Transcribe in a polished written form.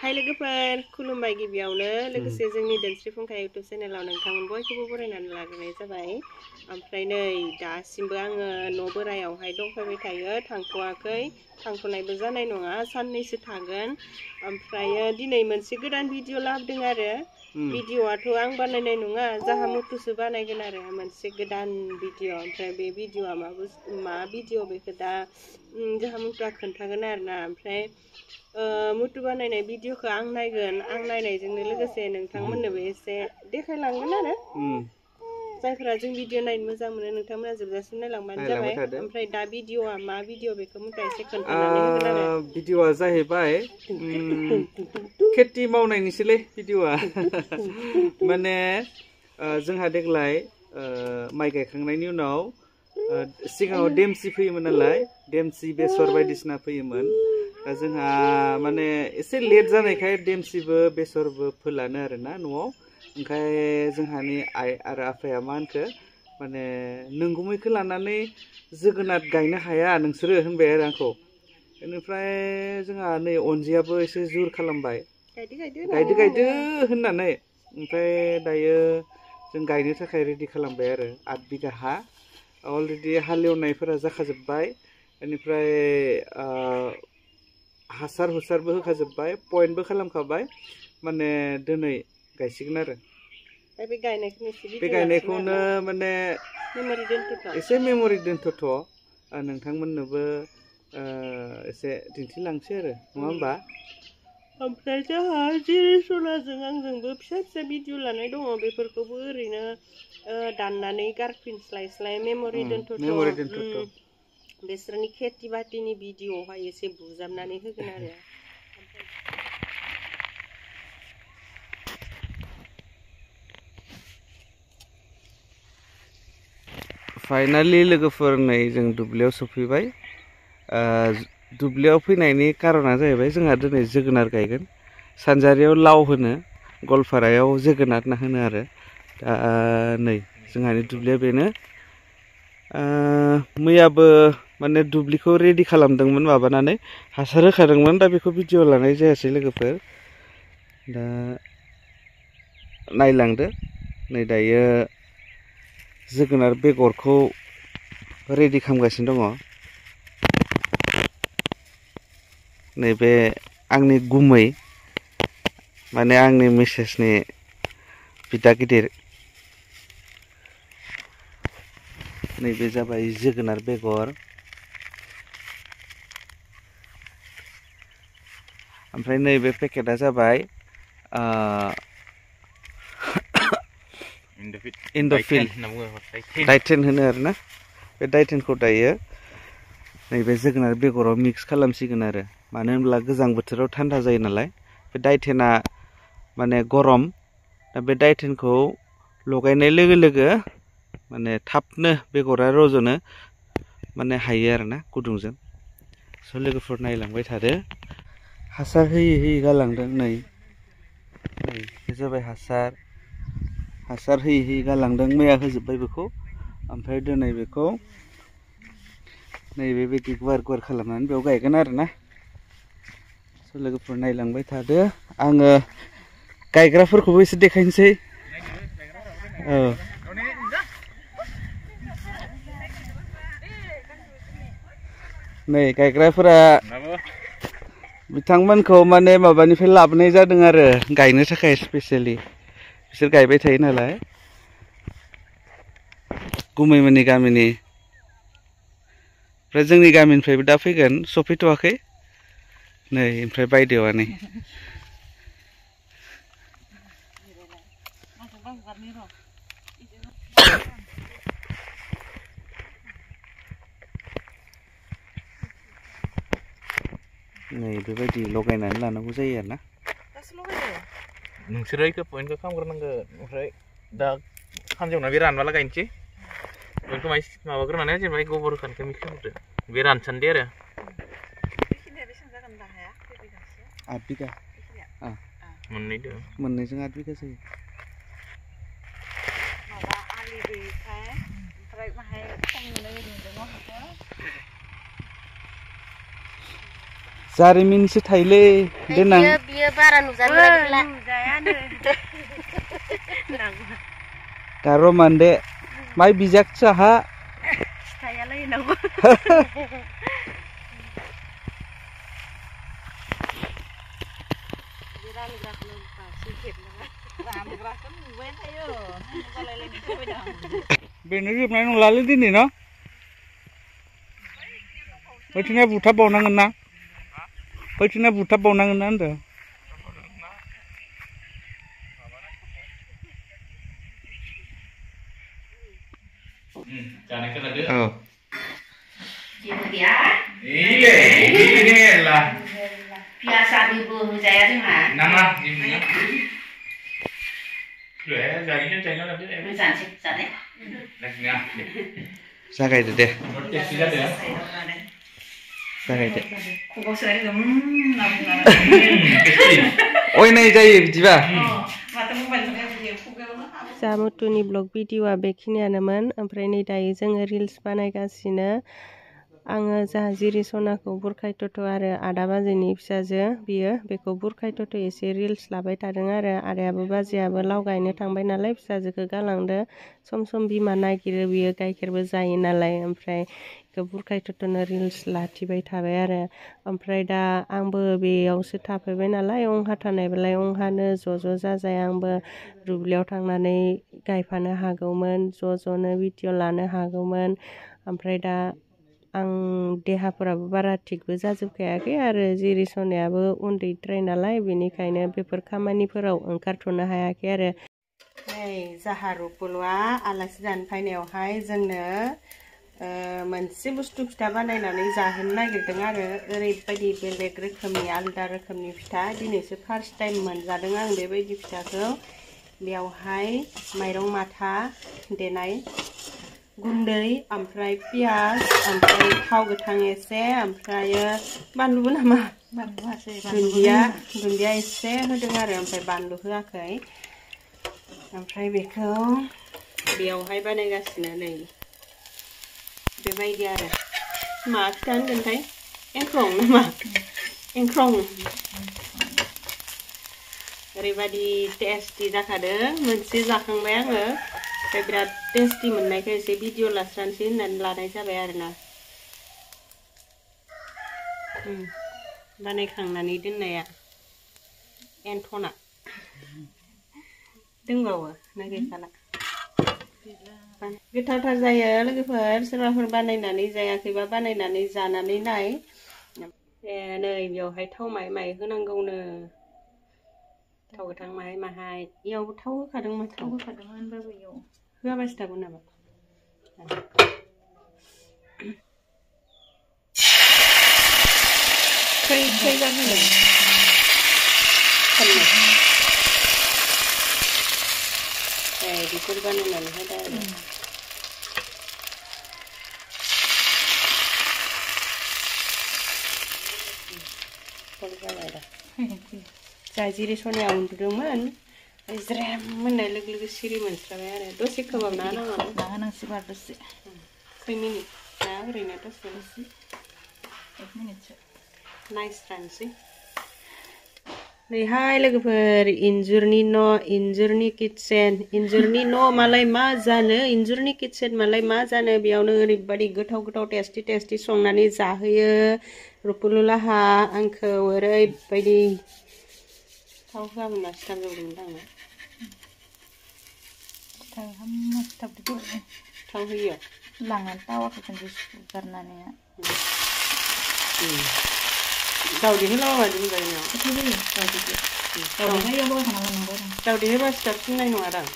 हाय लोगोफोर खुलुमबाय गिबियावनो लोगोसे जोंनि दोनस्रि फुंखा इउटुब चेनेलाव नोंथांमोन बयखौबो बरायनानै लाग्रोनाय जाबाय। ओमफ्राय नै दासिमबो आङो न' बोरायावहाय दंफैबाय थायो, थांथ'वाखै, थांथ'नायबो जानाय नङा, साननैसो थागोन। ओमफ्रायो दिनै मोनसे गोदान भिडिअ लाबोदों आरो भिडिअआथ' आं बानायनाय नङा, जाहा मुथुसो बानायगोन आरो मोनसे गोदान भिडिअ। ओमफ्राय बे भिडिअआ मा भिडिअ बेखौ दा जाहा मुथुआ खोन्थागोन आरोना। ओमफ्राय मुथु बानायनाय भिडिअखौ आं नायगोन, आं नायनायजोंनो लोगोसे नोंथांमोननोबो एसे देखायलांगोन आरो जायफोरा जों भिडिअ नायनो मोजां मोनो नोंथांमोना जोबजासिम नायलांबानो जाबाय। ओमफ्राय दा भिडिअआ मा भिडिअ बेखौ मुथुआ एसे खोन्थानानै होगोन आरो। भिडिअआ जाहैबाय खेथि मावनायनिसोलै भिडिअआ। माने जोंहा देग्लाय माइ गायखांनायनि उनाव सिगाङाव देमसि फैयोमोन नालाय, देमसि बेसर बायदिसिना फैयोमोन। दा जोंहा माने एसे लेट जानायखाय देमसिबो बेसरबो फोलानो आरोना न'आव। ओंखाय जोंहानि आइ आरो आफाया मा होनखो माने नोंगुमैखौ लानानै जोगोनार गायनो हाया नोंसोरो होनबाय आरो आंखौ। बेनिफ्राय जोंहा नै अनजियाबो एसे जुर खालामबाय, गायदो होननानै। ओमफ्राय दायो जों गायनो थाखाय रेडि खालामबाय आरो 8 बिगा हा अलरेडि हालेवनायफोरा जाखाजोब्बाय। बेनिफ्राय हासार हुसारबो होखाजोब्बाय, पइन्टबो खालामखाबाय, माने दिनै गायसिगोन आरो। बे गायनायखौनो माने एसे मेम'रि दोनथ'थ' नोंथांमोननोबो एसे दिन्थिलांसै आरो, नङा होमबा? ओमफ्राय जोंहा जिरिसनाजों आंजोंबो फिसा फिसा भिडिअ लानाय दङ, बेफोरखौबो ओरैनो दाननानै गारफिनस्लायस्लाय मेम'रि दोनथ'थ' बिसोरनि खेथि बाथिनि भिडिअआवहाय एसे बुजाबनानै होगोन आरो। फाइनालि लोगोफोर नै जों दुब्लियाव सफैबाय। दुब्लियाव फैनायनि कारना जाहैबाय जोंहा दिनै जोगोनार गायगोन। सानजारियाव लाव होनो, गवालपारायाव जोगोनार होनो आरो। दा नै जोंहानि दुब्लिया बेनो। मैयाबो माने दुब्लिखौ रेडि खालामदोंमोन माबानानै, हासार होखादोंमोन। दा बेखौ भिडिअ लानाय जायासै लोगोफोर। दा नायलांदो, नै दायो जोगोनार बेगरखौ रेडि खालामगासिनो दङ। नैबे आंनि गुमै माने आंनि मिसेसनि बिदा गिदिर, नैबे जाबाय जोगोनार बेगर। ओमफ्राय नैबे पेकेटआ जाबाय इन्ड'फिल डाइटेन होनो आरोना। बे डाइटेनखौ दायो नैबे जोगोनार बेगराव मिक्स खालामसिगोन आरो। मानो होनब्ला गोजां बोथोराव थान्दा जायो नालाय, बे डाइटेना माने गरम। दा बे डाइटेनखौ लगायनाय लोगो लोगो माने थाबनो बेगरा रज'नो माने हायो आरोना गुदुंजों। स' लोगोफोर नायलांबाय थादो। हासार होयै होयै गालांदों, नै बे जाबाय हासार होयै होयै गालांदों। मैया होजोब्बाय बेखौ। ओमफ्राय दिनै बेखौ नैबेबायदि गुवार गुवार खालामनानै बेयाव गायगोन आरोना। स' लोगोफोर नायलांबाय थादो। आङो गायग्राफोरखौबो एसे देखायनोसै। नै गायग्राफोरा बिथांमोनखौ माने माबानिफ्राय लाबोनाय जादों आरो गायनो थाखाय स्पेसियेलि। बिसोर गायबाय थायो नालाय, गुमैमोननि गामिनि। ओमफ्राय जोंनि गामिनिफ्रायबो दा फैगोन, सफैथ'वाखै। नै ओमफ्राय बायदेवा नै। नै बेबायदि लगायनानै लानांगौ जायो आरोना। नोंसोरो इखौ पइन्टखौ खालामग्रोनांगोन, ओमफ्राय दा सानजौना बे रानबाला गायनोसै। पइन्टखौ माबाग्रोनानै जेनेबा गोबोर होखानायखौ मिक्स खालामदो, बे रानसान्दि आरो। 8 बिगा मोननैदो, मोननैजों 8 बिगा जायो। माबा आलि गैयैखाय ओमफ्राय माहाय खम नुनाय बायदि मोनदों हाखौ। जारिमिनसो थायोलै देनां बियो बारा नुजानो नुजायानो गार' मानदे माइ बिजाक साहा फिथाइयालाय नांगौ बेनो जोबनाय नंलालै दिनै न' बैथिंना बुथाबबावनांगोन ना बैथिंना बुथाबबावनांगोन ना होनदों जानाय खोनादो औ जेबो गैया ini lah पियास आरिबो होजाया जोंहा nama ini जायैनो जायैनो लादो जानोसै जानाय लाखिना जागायदो दे टेस्टि जादो जागायदो खबाव सोलाय होनना बुङो अयनाय जायो बिदिबा माथो मबाइल सोलाय खुगायावनो हाबो जामुतुनि ब्लग भिडिअआ बेखिनियानोमोन ओमफ्राय नै दायो जोङो रिल्स बानायगासिनो आङो जाहा जिरि सनाखौ बुरखाय टट' आरो आदा बाजैनि फिसाजो बियो बेखौ बुरखाय टट' एसे रिल्स लाबाय थादों आरो आदायाबो बाजैयाबो लाव गायनो थांबाय नालाय फिसाजोखौ गालांदो सम सम बिमा नागिरो बियो गाइखेरबो जायो नालाय ओमफ्राय बेखौ बुरखाय टट'नो रिल्स लाखिबाय थाबाय आरो ओमफ्राय दा आंबो बेयावसो थाफैबाय नालाय अंहा थानायबालाय अंहानो ज' जाजाय आंबो दुब्लियाव थांनानै गायफानो हागौमोन ज'नो भिडिअ लानो हागौमोन ओमफ्राय दा आं देहाफोराबो बारा थिगबो जाजोबखायाखै आरो जिरि सनायाबो उन्दैद्राय नालाय बेनिखायनो बेफोर खामानिफोराव ओंखारथ'नो हायाखै आरो नै जाहा रुपुलआ आलासि जानो फैनायावहाय जोंनो मोनसे बुस्थु फिथा बानायनानै जाहोनो नागिरदों आरो ओरैबायदि बेलेग रोखोमनि आलदा रोखोमनि फिथा दिनैसो फार्स्ट टाइम मोनजादों आं बेबायदि फिथाखौ बेयावहाय माइरं माथा देनाय गुन्दै ओमफ्राय पियाज ओमफ्राय थाव गोथां एसे ओमफ्राय बानलुबो नामा बानलुआसै दुन्दिया एसे होदों आरो ओमफ्राय बानलु होआखै ओमफ्राय बेखौ बेयावहाय बानायगासिनो नै बेबायदि आरो मा फिथा होनगोनथाय एंख्रं नामा एंख्रं ओरैबायदि टेस्टि जाखादों मोनसे जाखांबाय आङो ओमफ्राय बिराद टेस्टि मोननायखाय एसे भिडिअ लास्रानोसै होननानै लानाय जाबाय आरोना बानायखांनानै दोननाया एन्थना दंबावो ना गैखाला गोथावथार जायो लोगोफोर सोरबाफोर बानायनानै जायाखैबा बानायनानै जानानै नाय नै बेयावहाय थाव माइ होनांगौनो थाव गोथां माहाय इयावबो थाव होखादों मा थाव होखादोंमोन होनबाबो इयाव होआबासो थागौ नामा खै जाहोनो बिफोर बानायनानै होदो आरो जाबाय दा जा जिरि सनाया उन्दुदोंमोन ज्रेम मोननाय लोगो लोगो सिरि मोनस्राबाय आरो दसे खोबाबना होनांसिगौ आरो दसे खै मिनिट ना ओरैनो दसे 1 मिनिटसो नायस्रानोसै नैहाय लोगोफोर इन्जुरनि न' इन्जुरनि किटचेन इन्जुरनि न' मालाय मा जानो इन्जुरनि किटचेन मालाय मा जानो बेयावनो ओरैबायदि गोथाव टेस्टि संनानै जाहोयो रुपुलुलाहा आंखौ ओरैबायदि थाव होआमोनना सिथाबजोबदोंमोन आङो थाव होयो लांनानै थावाखौ खनसे सुगारनानै दावदै होलाबाबा जायो दावदै होबा सिथाबसिननाय नङा दां